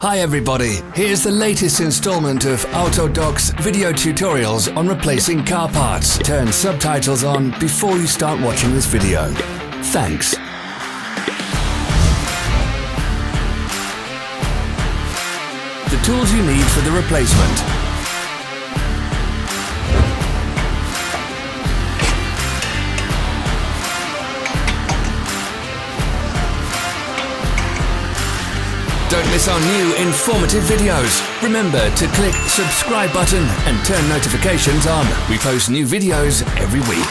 Hi everybody, here's the latest installment of Autodoc's video tutorials on replacing car parts. Turn subtitles on before you start watching this video. Thanks. The tools you need for the replacement. Don't miss our new informative videos. Remember to click subscribe button and turn notifications on. We post new videos every week.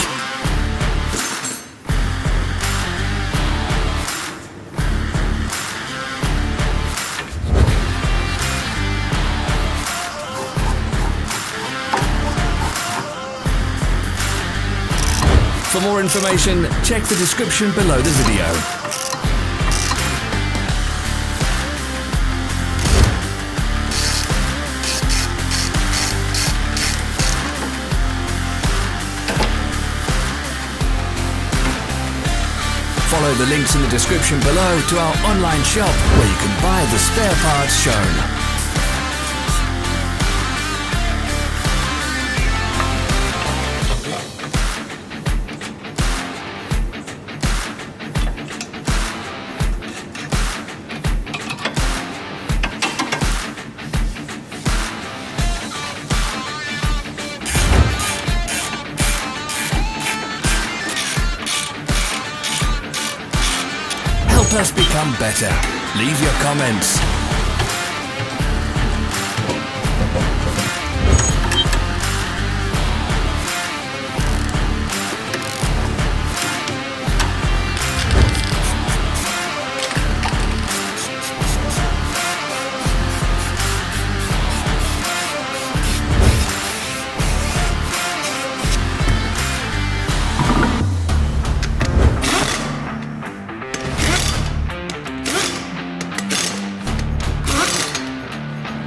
For more information, check the description below the video. Follow the links in the description below to our online shop where you can buy the spare parts shown. Help us become better. Leave your comments.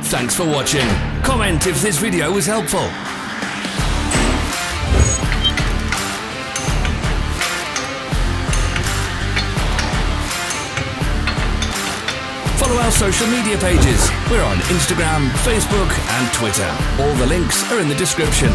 Thanks for watching. Comment if this video was helpful. Follow our social media pages. We're on Instagram, Facebook and Twitter. All the links are in the description.